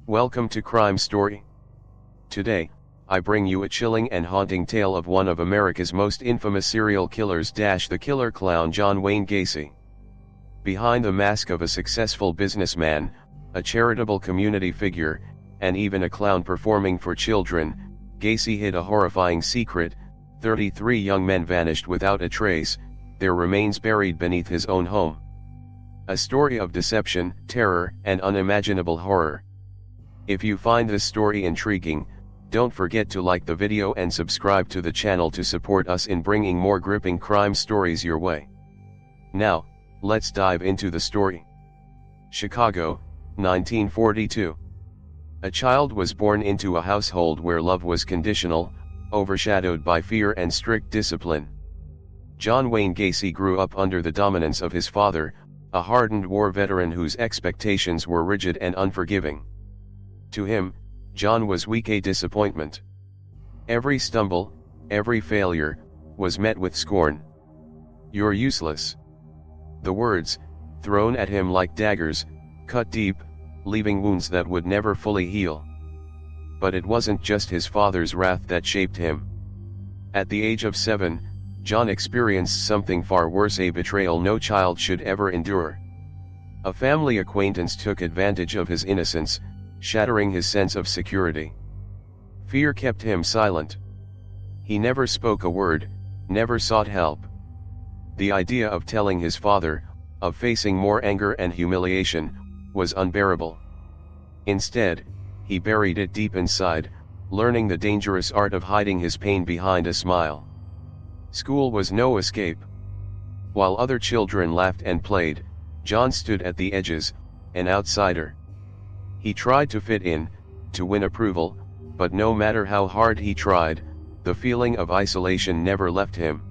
Welcome to Crime Story. Today, I bring you a chilling and haunting tale of one of America's most infamous serial killers, the killer clown John Wayne Gacy. Behind the mask of a successful businessman, a charitable community figure, and even a clown performing for children, Gacy hid a horrifying secret. 33 young men vanished without a trace, their remains buried beneath his own home. A story of deception, terror, and unimaginable horror. If you find this story intriguing, don't forget to like the video and subscribe to the channel to support us in bringing more gripping crime stories your way. Now, let's dive into the story. Chicago, 1942. A child was born into a household where love was conditional, overshadowed by fear and strict discipline. John Wayne Gacy grew up under the dominance of his father, a hardened war veteran whose expectations were rigid and unforgiving. To him, John was weak, a disappointment. Every stumble, every failure, was met with scorn. "You're useless." The words, thrown at him like daggers, cut deep, leaving wounds that would never fully heal. But it wasn't just his father's wrath that shaped him. At the age of 7, John experienced something far worse, a betrayal no child should ever endure. A family acquaintance took advantage of his innocence, shattering his sense of security. Fear kept him silent. He never spoke a word, never sought help. The idea of telling his father, of facing more anger and humiliation, was unbearable. Instead, he buried it deep inside, learning the dangerous art of hiding his pain behind a smile. School was no escape. While other children laughed and played, John stood at the edges, an outsider. He tried to fit in, to win approval, but no matter how hard he tried, the feeling of isolation never left him.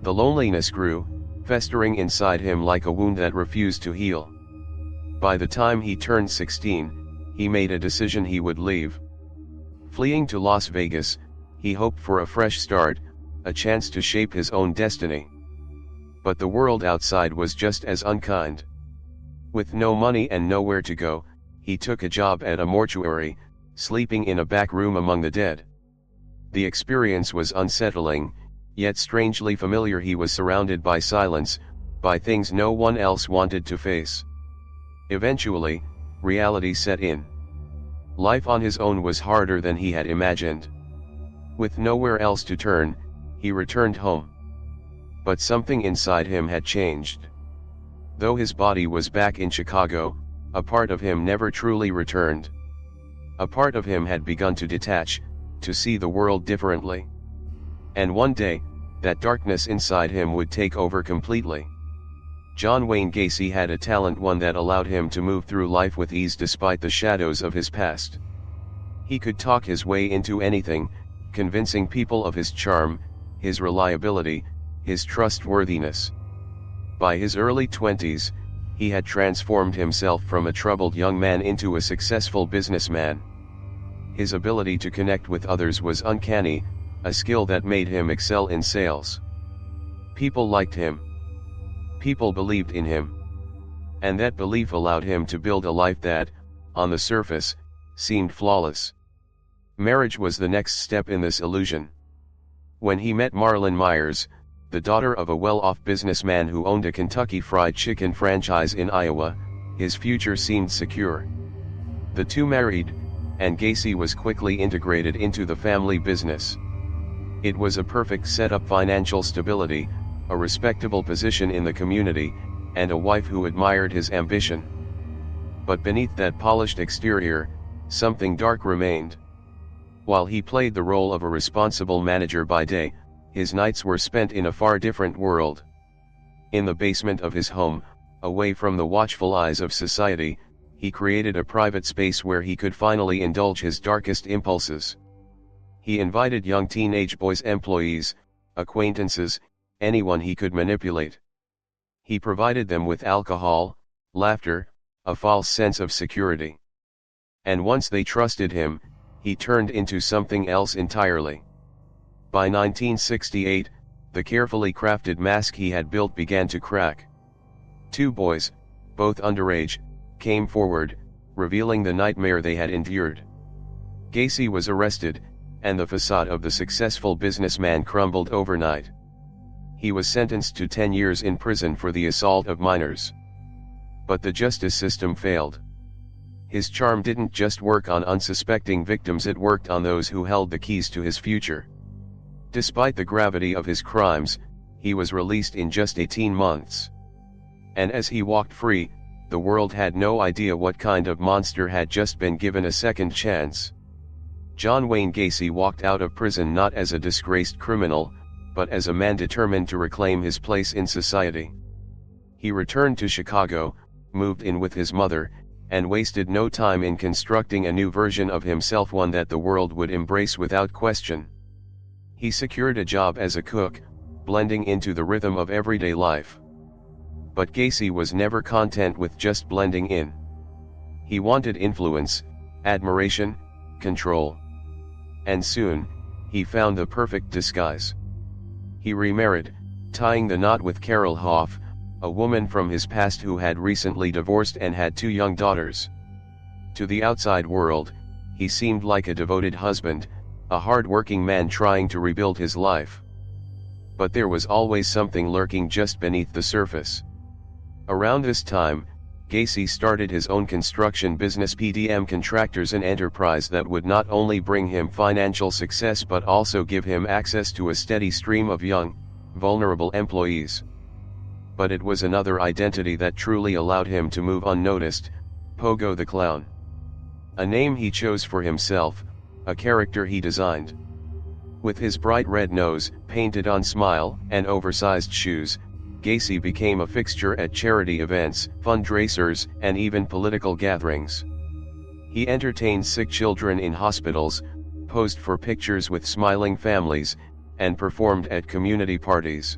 The loneliness grew, festering inside him like a wound that refused to heal. By the time he turned 16, he made a decision: he would leave. Fleeing to Las Vegas, he hoped for a fresh start, a chance to shape his own destiny. But the world outside was just as unkind. With no money and nowhere to go, he took a job at a mortuary, sleeping in a back room among the dead. The experience was unsettling, yet strangely familiar. He was surrounded by silence, by things no one else wanted to face. Eventually, reality set in. Life on his own was harder than he had imagined. With nowhere else to turn, he returned home. But something inside him had changed. Though his body was back in Chicago, a part of him never truly returned. A part of him had begun to detach, to see the world differently. And one day, that darkness inside him would take over completely. John Wayne Gacy had a talent, one that allowed him to move through life with ease despite the shadows of his past. He could talk his way into anything, convincing people of his charm, his reliability, his trustworthiness. By his early 20s, he had transformed himself from a troubled young man into a successful businessman. His ability to connect with others was uncanny, a skill that made him excel in sales. People liked him. People believed in him. And that belief allowed him to build a life that, on the surface, seemed flawless. Marriage was the next step in this illusion. When he met Marlon Myers, the daughter of a well-off businessman who owned a Kentucky Fried Chicken franchise in Iowa, his future seemed secure. The two married, and Gacy was quickly integrated into the family business. It was a perfect setup: financial stability, a respectable position in the community, and a wife who admired his ambition. But beneath that polished exterior, something dark remained. While he played the role of a responsible manager by day, his nights were spent in a far different world. In the basement of his home, away from the watchful eyes of society, he created a private space where he could finally indulge his darkest impulses. He invited young teenage boys, employees, acquaintances, anyone he could manipulate. He provided them with alcohol, laughter, a false sense of security. And once they trusted him, he turned into something else entirely. By 1968, the carefully crafted mask he had built began to crack. Two boys, both underage, came forward, revealing the nightmare they had endured. Gacy was arrested, and the facade of the successful businessman crumbled overnight. He was sentenced to 10 years in prison for the assault of minors. But the justice system failed. His charm didn't just work on unsuspecting victims, it worked on those who held the keys to his future. Despite the gravity of his crimes, he was released in just 18 months. And as he walked free, the world had no idea what kind of monster had just been given a second chance. John Wayne Gacy walked out of prison not as a disgraced criminal, but as a man determined to reclaim his place in society. He returned to Chicago, moved in with his mother, and wasted no time in constructing a new version of himself, one that the world would embrace without question. He secured a job as a cook, blending into the rhythm of everyday life. But Gacy was never content with just blending in. He wanted influence, admiration, control. And soon, he found the perfect disguise. He remarried, tying the knot with Carol Hoff, a woman from his past who had recently divorced and had 2 young daughters. To the outside world, he seemed like a devoted husband, a hard-working man trying to rebuild his life. But there was always something lurking just beneath the surface. Around this time, Gacy started his own construction business, PDM Contractors, an enterprise that would not only bring him financial success but also give him access to a steady stream of young, vulnerable employees. But it was another identity that truly allowed him to move unnoticed: Pogo the Clown. A name he chose for himself, a character he designed. With his bright red nose, painted-on smile, and oversized shoes, Gacy became a fixture at charity events, fundraisers, and even political gatherings. He entertained sick children in hospitals, posed for pictures with smiling families, and performed at community parties.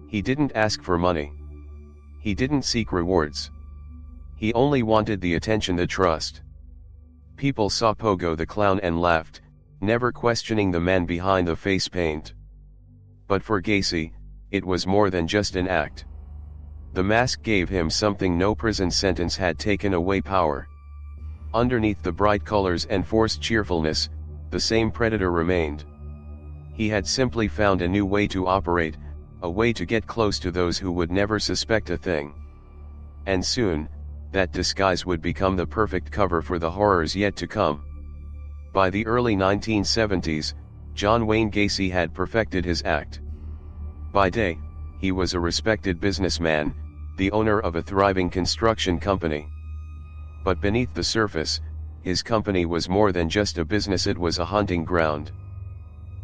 He didn't ask for money. He didn't seek rewards. He only wanted the attention, the trust. People saw Pogo the Clown and laughed, never questioning the man behind the face paint. But for Gacy, it was more than just an act. The mask gave him something no prison sentence had taken away: power. Underneath the bright colors and forced cheerfulness, the same predator remained. He had simply found a new way to operate, a way to get close to those who would never suspect a thing. And soon, that disguise would become the perfect cover for the horrors yet to come. By the early 1970s, John Wayne Gacy had perfected his act. By day, he was a respected businessman, the owner of a thriving construction company. But beneath the surface, his company was more than just a business, it was a hunting ground.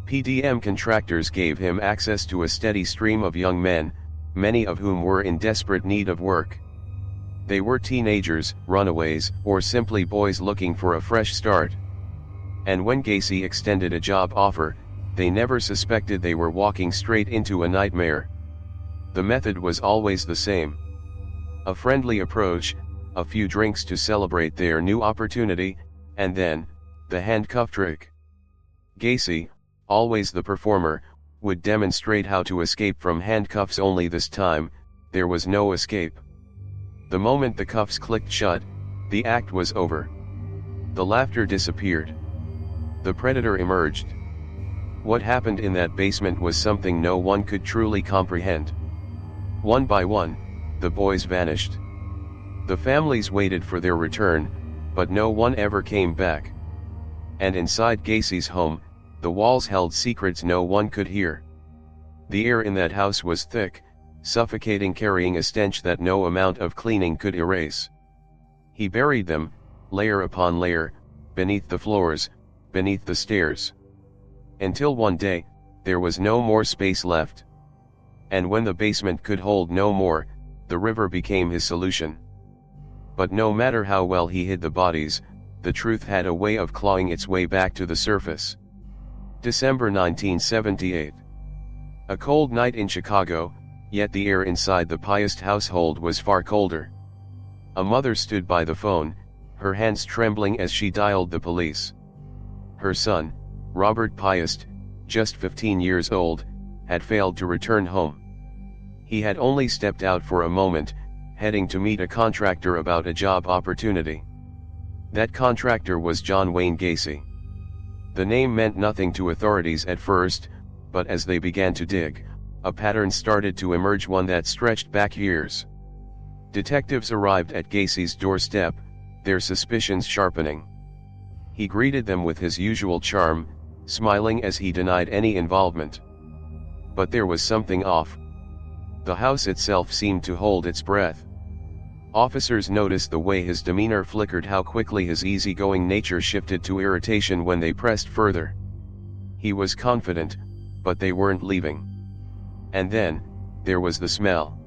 PDM Contractors gave him access to a steady stream of young men, many of whom were in desperate need of work. They were teenagers, runaways, or simply boys looking for a fresh start. And when Gacy extended a job offer, they never suspected they were walking straight into a nightmare. The method was always the same. A friendly approach, a few drinks to celebrate their new opportunity, and then, the handcuff trick. Gacy, always the performer, would demonstrate how to escape from handcuffs, only this time, there was no escape. The moment the cuffs clicked shut, the act was over. The laughter disappeared. The predator emerged. What happened in that basement was something no one could truly comprehend. One by one, the boys vanished. The families waited for their return, but no one ever came back. And inside Gacy's home, the walls held secrets no one could hear. The air in that house was thick, suffocating, carrying a stench that no amount of cleaning could erase. He buried them, layer upon layer, beneath the floors, beneath the stairs. Until one day, there was no more space left. And when the basement could hold no more, the river became his solution. But no matter how well he hid the bodies, the truth had a way of clawing its way back to the surface. December 1978. A cold night in Chicago, yet the air inside the Piest household was far colder. A mother stood by the phone, her hands trembling as she dialed the police. Her son, Robert Piest, just 15 years old, had failed to return home. He had only stepped out for a moment, heading to meet a contractor about a job opportunity. That contractor was John Wayne Gacy. The name meant nothing to authorities at first, but as they began to dig, a pattern started to emerge, one that stretched back years. Detectives arrived at Gacy's doorstep, their suspicions sharpening. He greeted them with his usual charm, smiling as he denied any involvement. But there was something off. The house itself seemed to hold its breath. Officers noticed the way his demeanor flickered, how quickly his easygoing nature shifted to irritation when they pressed further. He was confident, but they weren't leaving. And then, there was the smell.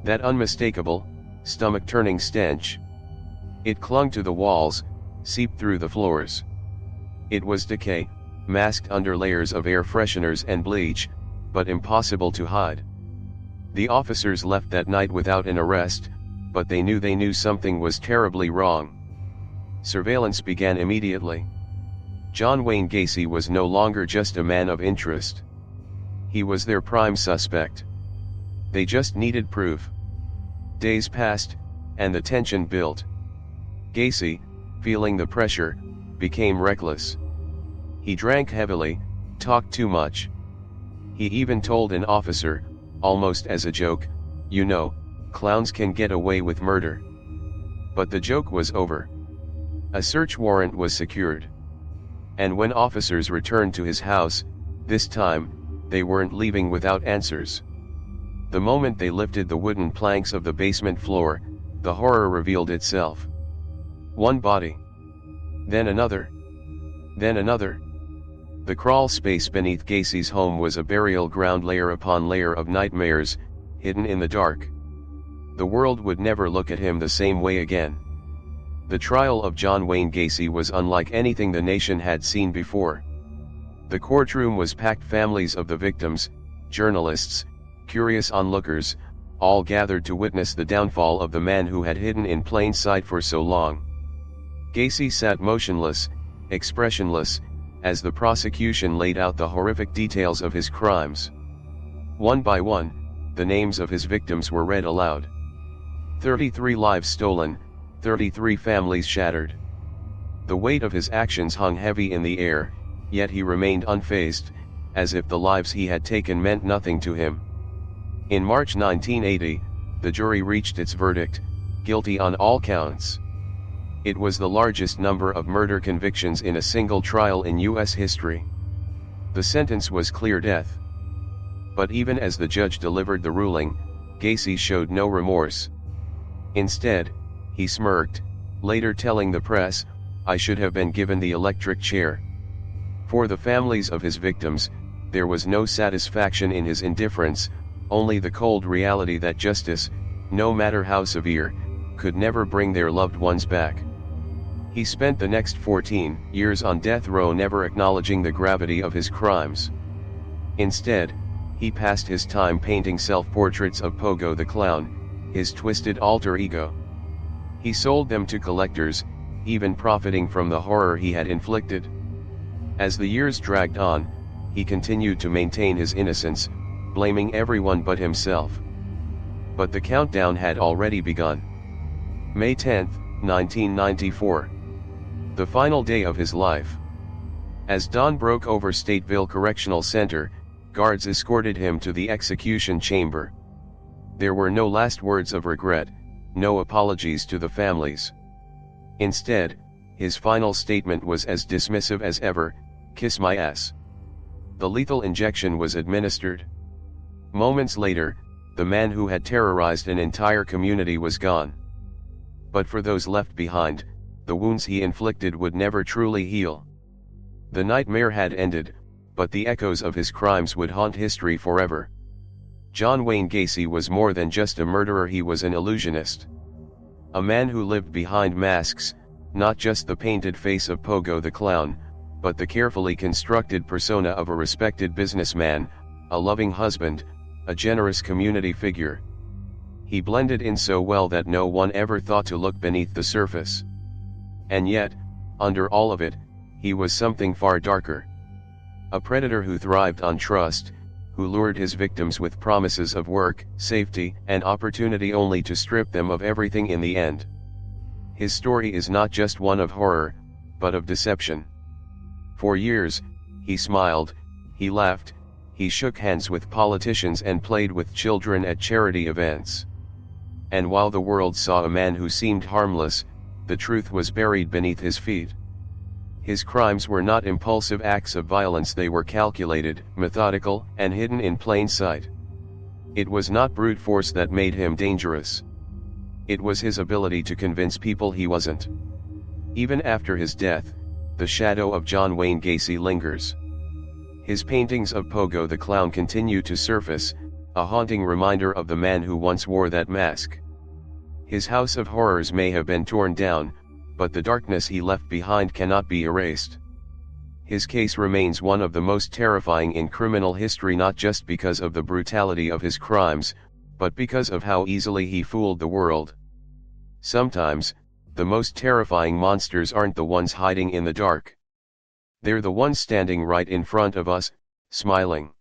That unmistakable, stomach-turning stench. It clung to the walls, seeped through the floors. It was decay, masked under layers of air fresheners and bleach, but impossible to hide. The officers left that night without an arrest, but they knew something was terribly wrong. Surveillance began immediately. John Wayne Gacy was no longer just a man of interest. He was their prime suspect. They just needed proof. Days passed, and the tension built. Gacy, feeling the pressure, became reckless. He drank heavily, talked too much. He even told an officer, almost as a joke, "You know, clowns can get away with murder." But the joke was over. A search warrant was secured. And when officers returned to his house, this time, they weren't leaving without answers. The moment they lifted the wooden planks of the basement floor, the horror revealed itself. One body. Then another. Then another. The crawl space beneath Gacy's home was a burial ground, layer upon layer of nightmares, hidden in the dark. The world would never look at him the same way again. The trial of John Wayne Gacy was unlike anything the nation had seen before. The courtroom was packed, families of the victims, journalists, curious onlookers, all gathered to witness the downfall of the man who had hidden in plain sight for so long. Gacy sat motionless, expressionless, as the prosecution laid out the horrific details of his crimes. One by one, the names of his victims were read aloud. 33 lives stolen, 33 families shattered. The weight of his actions hung heavy in the air, yet he remained unfazed, as if the lives he had taken meant nothing to him. In March 1980, the jury reached its verdict, guilty on all counts. It was the largest number of murder convictions in a single trial in U.S. history. The sentence was clear death. But even as the judge delivered the ruling, Gacy showed no remorse. Instead, he smirked, later telling the press, "I should have been given the electric chair." For the families of his victims, there was no satisfaction in his indifference, only the cold reality that justice, no matter how severe, could never bring their loved ones back. He spent the next 14 years on death row, never acknowledging the gravity of his crimes. Instead, he passed his time painting self-portraits of Pogo the Clown, his twisted alter ego. He sold them to collectors, even profiting from the horror he had inflicted. As the years dragged on, he continued to maintain his innocence, blaming everyone but himself. But the countdown had already begun. May 10, 1994. The final day of his life. As dawn broke over Stateville Correctional Center, guards escorted him to the execution chamber. There were no last words of regret, no apologies to the families. Instead, his final statement was as dismissive as ever, "Kiss my ass." The lethal injection was administered. Moments later, the man who had terrorized an entire community was gone. But for those left behind, the wounds he inflicted would never truly heal. The nightmare had ended, but the echoes of his crimes would haunt history forever. John Wayne Gacy was more than just a murderer, he was an illusionist. A man who lived behind masks, not just the painted face of Pogo the Clown, but the carefully constructed persona of a respected businessman, a loving husband, a generous community figure. He blended in so well that no one ever thought to look beneath the surface. And yet, under all of it, he was something far darker. A predator who thrived on trust, who lured his victims with promises of work, safety, and opportunity only to strip them of everything in the end. His story is not just one of horror, but of deception. For years, he smiled, he laughed, he shook hands with politicians and played with children at charity events. And while the world saw a man who seemed harmless, the truth was buried beneath his feet. His crimes were not impulsive acts of violence, they were calculated, methodical, and hidden in plain sight. It was not brute force that made him dangerous. It was his ability to convince people he wasn't. Even after his death, the shadow of John Wayne Gacy lingers. His paintings of Pogo the Clown continue to surface, a haunting reminder of the man who once wore that mask. His house of horrors may have been torn down, but the darkness he left behind cannot be erased. His case remains one of the most terrifying in criminal history, not just because of the brutality of his crimes, but because of how easily he fooled the world. Sometimes, the most terrifying monsters aren't the ones hiding in the dark. They're the ones standing right in front of us, smiling.